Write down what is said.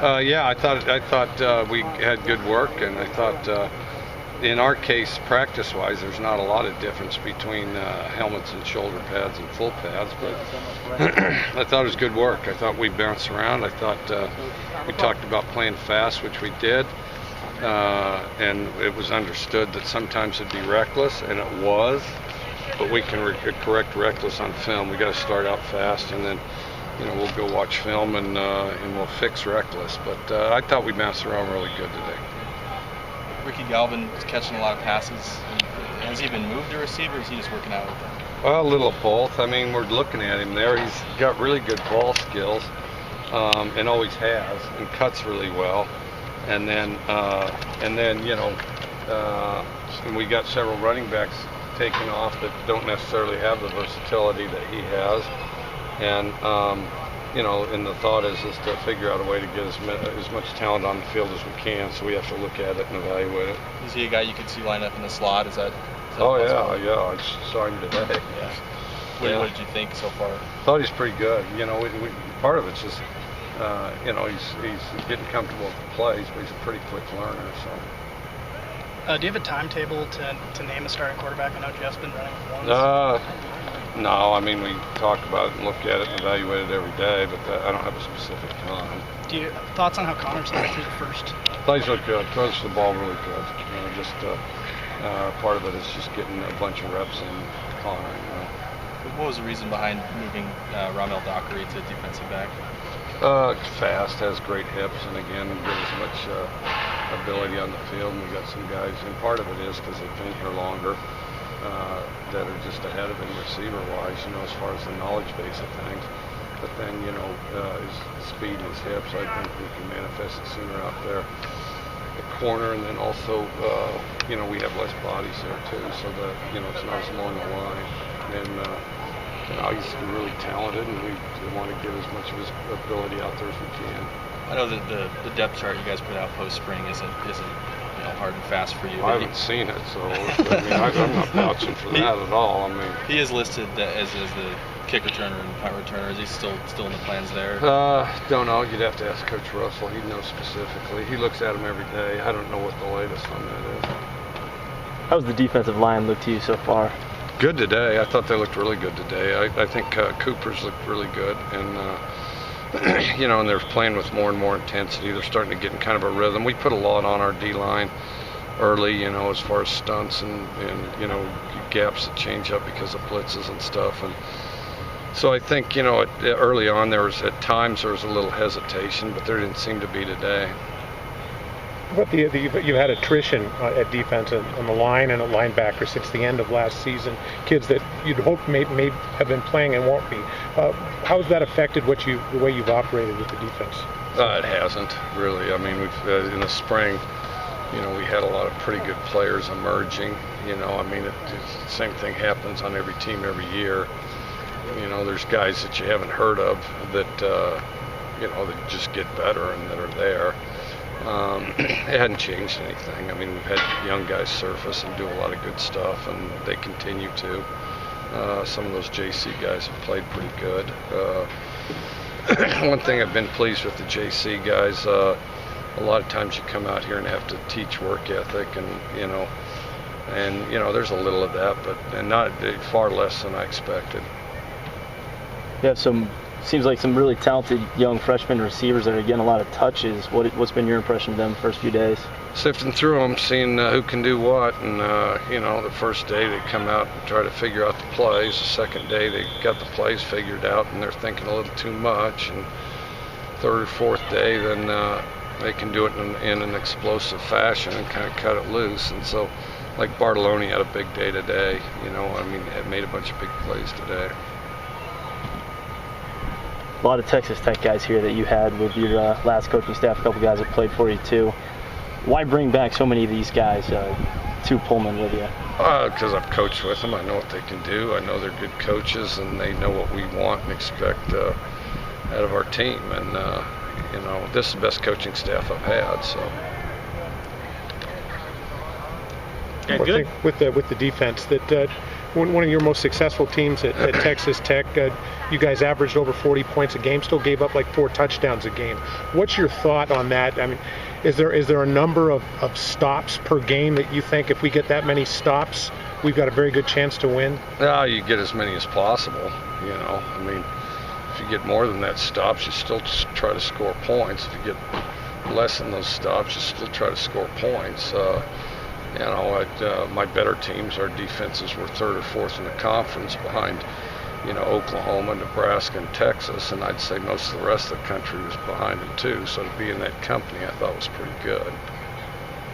Yeah, I thought we had good work, and I thought in our case, practice-wise, there's not a lot of difference between helmets and shoulder pads and full pads, but I thought it was good work. I thought we bounced around. I thought we talked about playing fast, which we did, and it was understood that sometimes it'd be reckless, and it was, but we can correct reckless on film. We got to start out fast, and then we'll go watch film and we'll fix reckless. But I thought we bounced around really good today. Ricky Galvin is catching a lot of passes. Has he been moved to receiver, or is he just working out with them? Well, a little of both. I mean, we're looking at him there. He's got really good ball skills, and always has, and cuts really well. And then and we got several running backs taking off that don't necessarily have the versatility that he has. And and the thought is to figure out a way to get as much talent on the field as we can. So we have to look at it and evaluate it. Is he a guy you could see line up in the slot? Is that oh possible? yeah, I saw him today. Yeah. What did you think so far? Thought he's pretty good. Part of it's just he's getting comfortable with the plays, but he's a pretty quick learner. So. Do you have a timetable to name a starting quarterback? I know Jeff's been running with ones. No, I mean, we talk about it and look at it and evaluate it every day, but I don't have a specific time. Do you thoughts on how Connor's looked through the first? Plays look good. Throws the ball really good. Part of it is just getting a bunch of reps in Connor. What was the reason behind moving Ramel Dockery to defensive back? Fast, has great hips, and again, get as much ability on the field. And we got some guys, and part of it is because they've been here longer. That are just ahead of him receiver-wise, as far as the knowledge base of things. But then, his speed and his hips, I think we can manifest it sooner out there at corner. And then also, we have less bodies there too, so that, it's not as long a line. And he's really talented, and we want to get as much of his ability out there as we can. I know that the depth chart you guys put out post-spring isn't hard and fast for you. I haven't seen it, so I'm not vouching for that at all. I mean, he is listed as the kick returner and punt returner. Is he still in the plans there? Don't know. You'd have to ask Coach Russell. He'd know specifically. He looks at them every day. I don't know what the latest on that is. How's the defensive line look to you so far? Good today. I thought they looked really good today. I think Cooper's looked really good, and and they're playing with more and more intensity. They're starting to get in kind of a rhythm. We put a lot on our D-line early, as far as stunts and gaps that change up because of blitzes and stuff. And so I think, early on at times there was a little hesitation, but there didn't seem to be today. But you've had attrition at defense on the line and at linebacker since the end of last season. Kids that you'd hope may have been playing and won't be. How has that affected the way you've operated with the defense? It hasn't really. I mean, we've in the spring, we had a lot of pretty good players emerging. The same thing happens on every team every year. There's guys that you haven't heard of that that just get better and that are there. It hadn't changed anything. I mean, we've had young guys surface and do a lot of good stuff, and they continue to. Some of those JC guys have played pretty good. One thing I've been pleased with the JC guys, a lot of times you come out here and have to teach work ethic, and there's a little of that, but not far less than I expected. You have seems like some really talented young freshman receivers that are getting a lot of touches. What's been your impression of them the first few days? Sifting through them, seeing who can do what, and the first day they come out and try to figure out the plays. The second day they got the plays figured out and they're thinking a little too much. And third or fourth day, then they can do it in an explosive fashion and kind of cut it loose. And so, like Bartolone had a big day today. Had made a bunch of big plays today. A lot of Texas Tech guys here that you had with your last coaching staff, a couple guys that played for you too. Why bring back so many of these guys to Pullman with you? Because I've coached with them. I know what they can do. I know they're good coaches, and they know what we want and expect out of our team. And this is the best coaching staff I've had. So. I think with the defense that one of your most successful teams at Texas Tech. You guys averaged over 40 points a game, still gave up like 4 touchdowns a game. What's your thought on that? I mean, is there a number of stops per game that you think if we get that many stops, we've got a very good chance to win? Yeah, you get as many as possible. You know, I mean, if you get more than that stops, you still just try to score points. If you get less than those stops, you still try to score points. You know, my better teams, our defenses were 3rd or 4th in the conference behind, you know, Oklahoma, Nebraska, and Texas, and I'd say most of the rest of the country was behind them too. So to be in that company, I thought was pretty good.